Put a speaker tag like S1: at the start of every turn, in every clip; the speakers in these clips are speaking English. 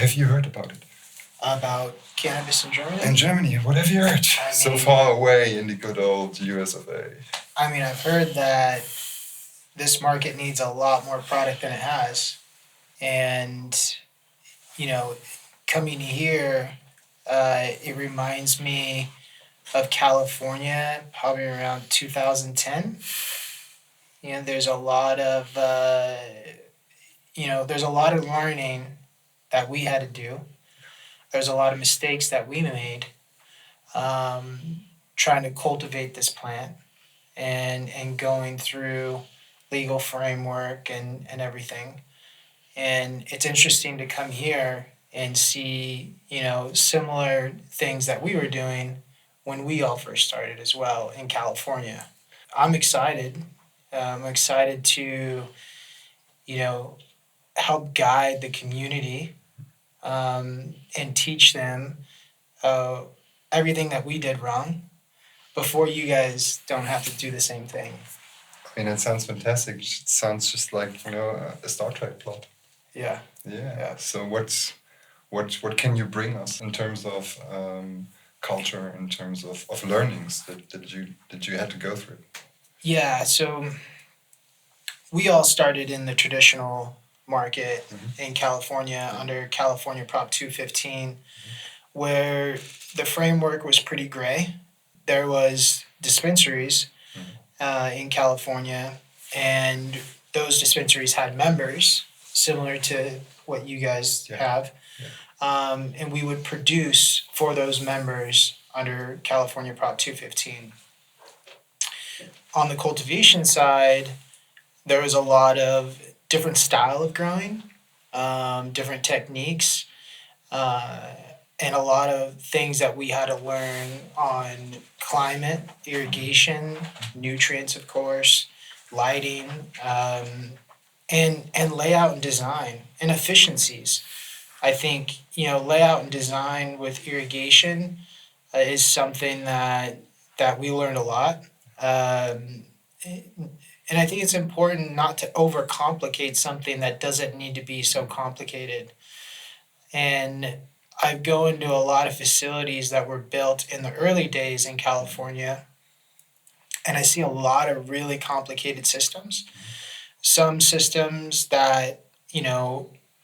S1: have you heard about it?
S2: About cannabis in Germany?
S1: In Germany, what have you heard? So far away in the good old US of A.
S2: I mean, I've heard that this market needs a lot more product than it has. And, coming here, it reminds me of California, probably around 2010. There's a lot of, there's a lot of learning that we had to do. There's a lot of mistakes that we made trying to cultivate this plant and going through legal framework and everything. And it's interesting to come here and see, similar things that we were doing when we all first started as well in California. I'm excited. I'm excited to, help guide the community and teach them everything that we did wrong before you guys don't have to do the same thing.
S1: I mean, it sounds fantastic. It sounds just like, a Star Trek plot.
S2: Yeah.
S1: Yeah. So what can you bring us in terms of culture, in terms of learnings that you had to go through?
S2: Yeah, so we all started in the traditional market in California under California Prop 215, where the framework was pretty gray. There was dispensaries in California, and those dispensaries had members similar to what you guys have. And we would produce for those members under California Prop 215. On the cultivation side, there was a lot of different style of growing, different techniques, and a lot of things that we had to learn on climate, irrigation, nutrients, of course, lighting, and layout and design and efficiencies. I think layout and design with irrigation is something that we learned a lot. And I think it's important not to overcomplicate something that doesn't need to be so complicated. And I go into a lot of facilities that were built in the early days in California, and I see a lot of really complicated systems. Some systems that,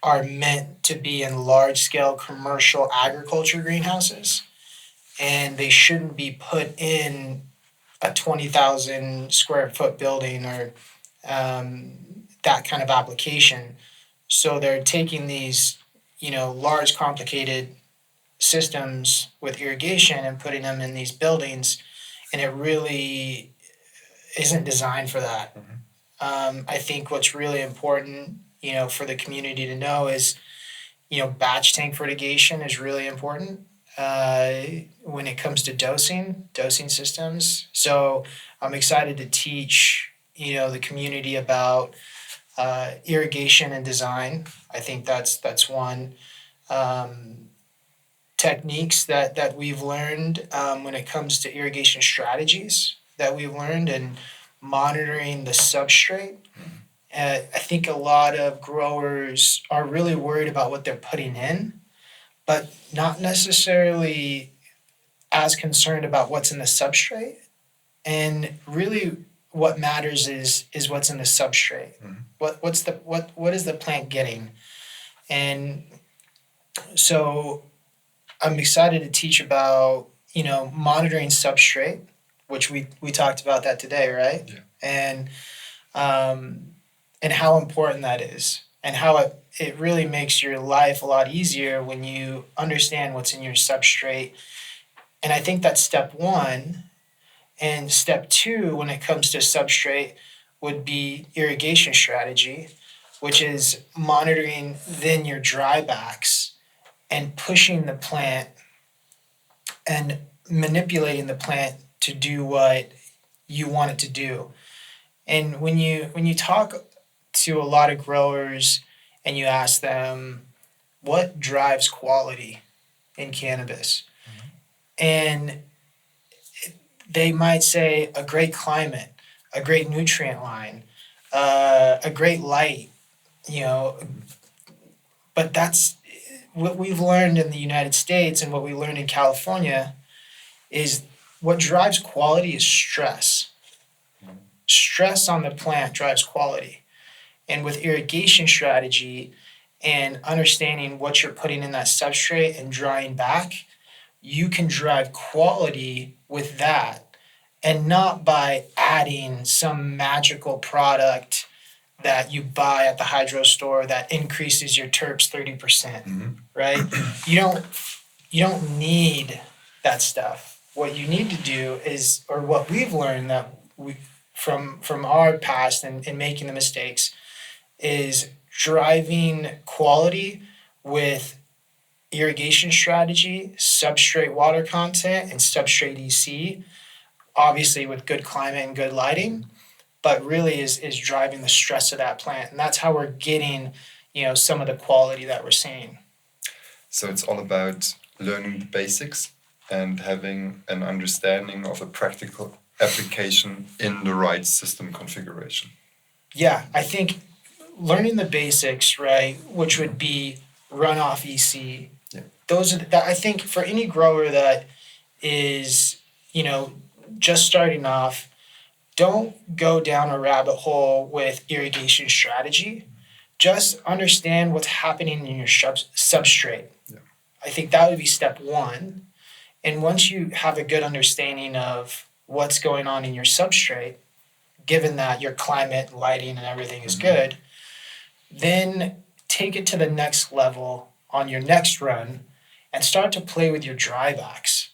S2: are meant to be in large scale commercial agriculture greenhouses, and they shouldn't be put in a 20,000 square foot building or that kind of application. So they're taking these, large complicated systems with irrigation and putting them in these buildings, and it really isn't designed for that. I think what's really important, for the community to know is, batch tank fertigation is really important when it comes to dosing systems. So I'm excited to teach, the community about irrigation and design. I think that's one. Techniques that we've learned when it comes to irrigation strategies that we've learned and monitoring the substrate. I think a lot of growers are really worried about what they're putting in, but not necessarily as concerned about what's in the substrate. And really what matters is what's in the substrate. What is the plant getting? And so I'm excited to teach about, monitoring substrate, which we talked about that today, right?
S1: Yeah.
S2: And how important that is, and how it really makes your life a lot easier when you understand what's in your substrate. And I think that's step one. And step two, when it comes to substrate, would be irrigation strategy, which is monitoring then your dry backs and pushing the plant and manipulating the plant to do what you want it to do. And when you talk to a lot of growers and you ask them what drives quality in cannabis, and they might say a great climate, a great nutrient line, a great light, but what we've learned in the United States and what we learned in California is what drives quality is stress. Stress on the plant drives quality. And with irrigation strategy and understanding what you're putting in that substrate and drying back, you can drive quality with that and not by adding some magical product that you buy at the hydro store that increases your terps 30%, right? You don't need that stuff. What you need to do is, or what we've learned that we from our past and making the mistakes is driving quality with irrigation strategy, substrate water content, and substrate EC, obviously with good climate and good lighting, but really is driving the stress of that plant. And that's how we're getting, some of the quality that we're seeing.
S1: So it's all about learning the basics and having an understanding of a practical application in the right system configuration.
S2: Yeah, I think learning the basics, right, which would be runoff EC.
S1: Yeah.
S2: Those are I think for any grower that is, just starting off, don't go down a rabbit hole with irrigation strategy. Just understand what's happening in your substrate.
S1: Yeah.
S2: I think that would be step one. And once you have a good understanding of what's going on in your substrate, given that your climate, lighting, and everything is good, then take it to the next level on your next run and start to play with your drybacks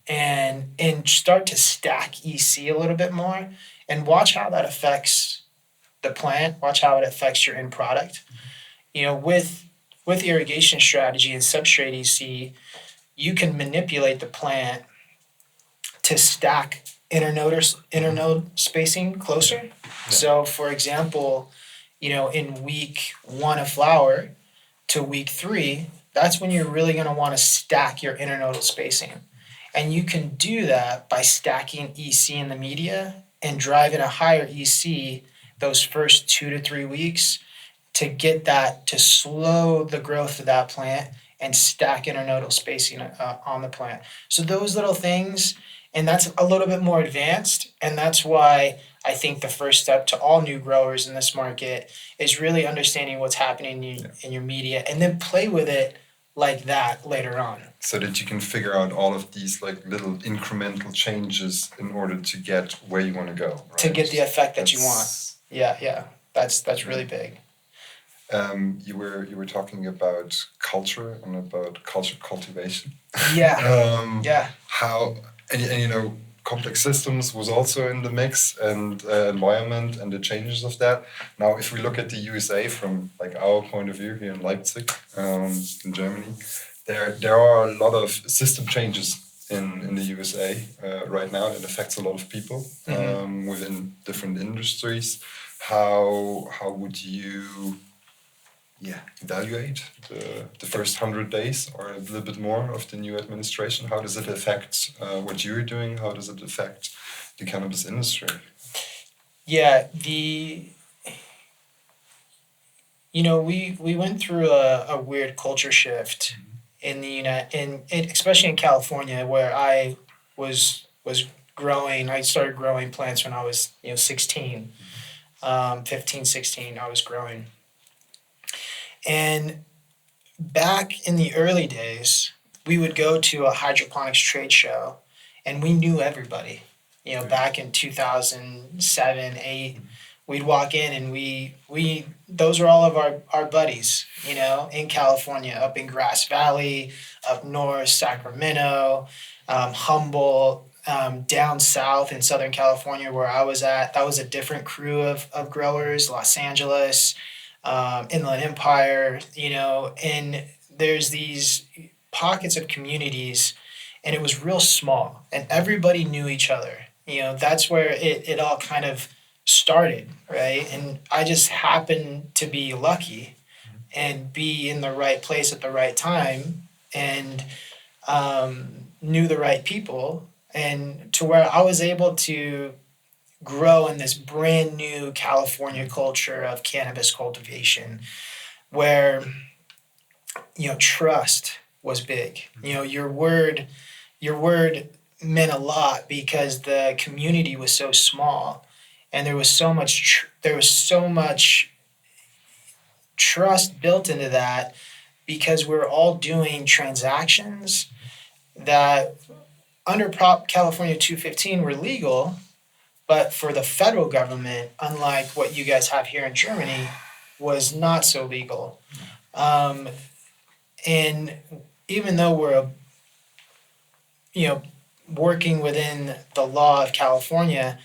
S2: and start to stack EC a little bit more and watch how that affects the plant, watch how it affects your end product. With irrigation strategy and substrate EC, you can manipulate the plant to stack internode spacing closer. Yeah. So for example, in week 1 of flower to week 3, that's when you're really going to want to stack your internodal spacing. And you can do that by stacking EC in the media and driving a higher EC those first 2 to 3 weeks to get that to slow the growth of that plant and stack internodal spacing on the plant. So those little things, and that's a little bit more advanced, and that's why I think the first step to all new growers in this market is really understanding what's happening in your media and then play with it like that later on.
S1: So that you can figure out all of these like little incremental changes in order to get where you want to go. Right?
S2: To get the effect that you want. Yeah. That's really big.
S1: You were talking about culture and about cultivation.
S2: Yeah. Yeah.
S1: How and complex systems was also in the mix, and environment and the changes of that. Now, if we look at the USA from like our point of view here in Leipzig, in Germany, there are a lot of system changes in the USA right now that affects a lot of people within different industries. How would you evaluate the first 100 days or a little bit more of the new administration? How does it affect what you're doing? How does it affect the cannabis industry?
S2: Yeah, we went through a weird culture shift in especially in California, where I was growing. I started growing plants when I was 16, 15, 16. I was growing. And back in the early days, we would go to a hydroponics trade show, and we knew everybody. Back in 2007, 8, we'd walk in, and we those were all of our buddies, in California, up in Grass Valley, up north, Sacramento, Humboldt, down south in Southern California where I was at. That was a different crew of growers, Los Angeles, Inland Empire, and there's these pockets of communities, and it was real small, and everybody knew each other. That's where it all kind of started, right? And I just happened to be lucky and be in the right place at the right time, and knew the right people, and to where I was able to grow in this brand new California culture of cannabis cultivation, where trust was big. Your word meant a lot because the community was so small, and there was so much trust built into that because we're all doing transactions that under Prop California 215 were legal, but for the federal government, unlike what you guys have here in Germany, was not so legal. Um, and even though we're you know working within the law of California,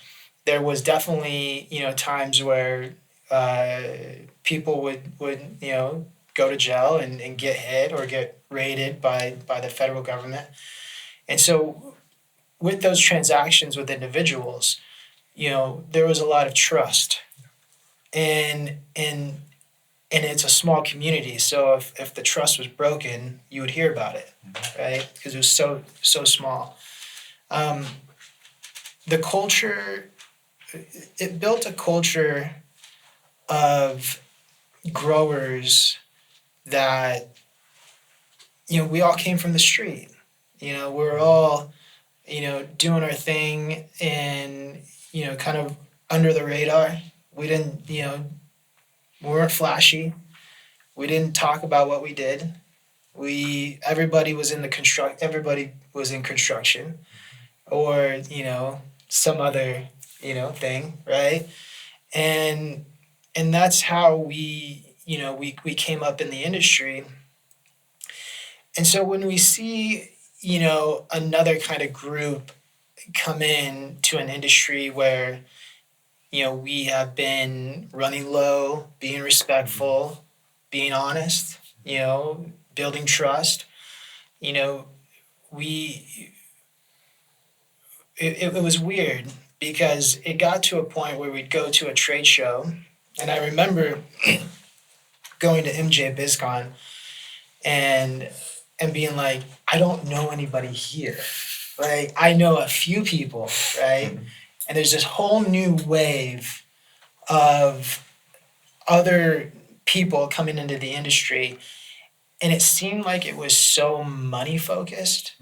S2: there was definitely times where uh, people would go to jail and get hit or get raided by the federal government. And so with those transactions with individuals, there was a lot of trust, and and it's a small community. So if the trust was broken, you would hear about it, right? Because it was so small. Um, the culture, it built a culture of growers that we all came from the street. We're all doing our thing and kind of under the radar. We didn't we weren't flashy. We didn't talk about what we did. Everybody was in construction or some other thing, right? And that's how we came up in the industry. And so when we see another kind of group come in to an industry where we have been running low, being respectful, being honest, building trust, you know we it was weird because it got to a point where we'd go to a trade show, and I remember going to MJ BizCon and being like, I don't know anybody here. Like I know a few people, right? And there's this whole new wave of other people coming into the industry, and it seemed like it was so money focused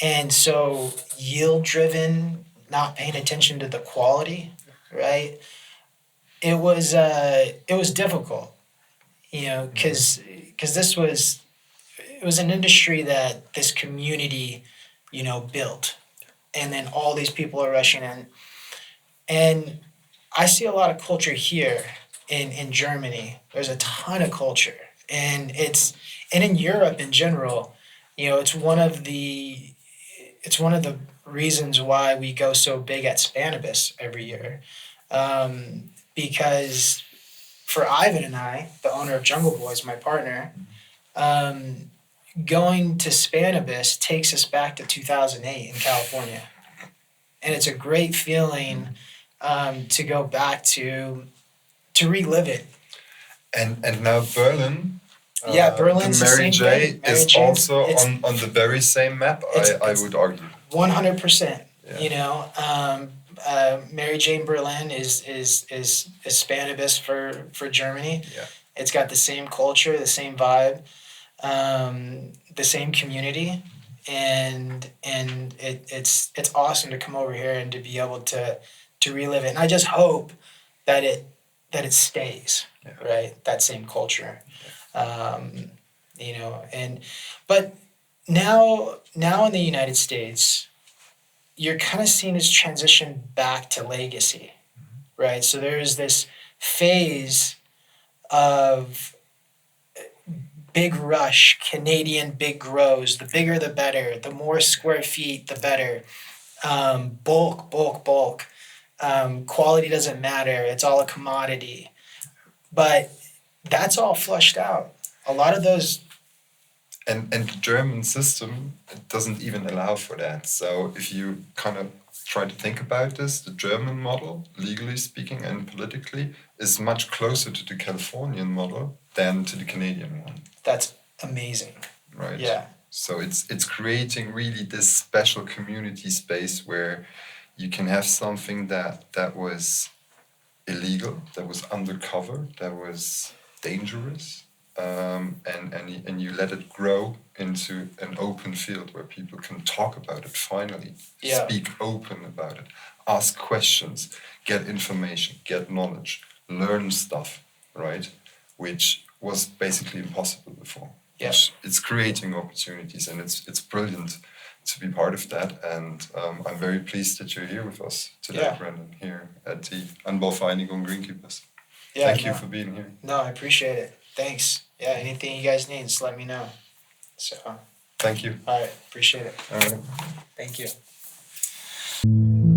S2: and so yield driven, not paying attention to the quality, right? It was difficult, because this was it was an industry that this community, built, and then all these people are rushing in, and I see a lot of culture here in Germany. There's a ton of culture, and in Europe in general, it's one of the reasons why we go so big at Cannabis every year, because for Ivan and I, the owner of Jungle Boys, my partner, um, going to Spanibus takes us back to 2008 in California, and it's a great feeling to go back to relive it.
S1: And now Berlin,
S2: Yeah, Berlin's
S1: the
S2: the
S1: Mary
S2: same
S1: J
S2: thing. Mary
S1: is
S2: Jane's
S1: also
S2: it's
S1: on the very same map. I would argue.
S2: 100%.
S1: Yeah.
S2: Mary Jane Berlin is Spanibus for Germany.
S1: Yeah.
S2: It's got the same culture, the same vibe, the same community, and it's awesome to come over here and to be able to relive it. And I just hope that it stays,
S1: Yeah.
S2: right, that same culture. And but now in the United States, you're kind of seeing this transition back to legacy, right? So there's this phase of big rush, Canadian big grows. The bigger, the better. The more square feet, the better. Bulk, bulk, bulk. Quality doesn't matter. It's all a commodity. But that's all flushed out. A lot of those.
S1: And the German system doesn't even allow for that. So if you kind of try to think about this, the German model, legally speaking and politically, is much closer to the Californian model than to the Canadian one.
S2: That's amazing.
S1: Right.
S2: Yeah.
S1: So it's creating really this special community space where you can have something that was illegal, that was undercover, that was dangerous, and you let it grow into an open field where people can talk about it finally,
S2: Yeah.
S1: speak open about it, ask questions, get information, get knowledge, learn stuff, right? Which was basically impossible before.
S2: Yeah.
S1: It's creating opportunities, and it's brilliant to be part of that. And I'm very pleased that you're here with us today,
S2: Yeah.
S1: Brandon, here at the Anbouwvereniging Greenkeepers.
S2: Yeah,
S1: Thank you for being here.
S2: No, I appreciate it. Thanks. Yeah, anything you guys need, just let me know. So,
S1: Thank you.
S2: all right, appreciate it.
S1: All right.
S2: Thank you.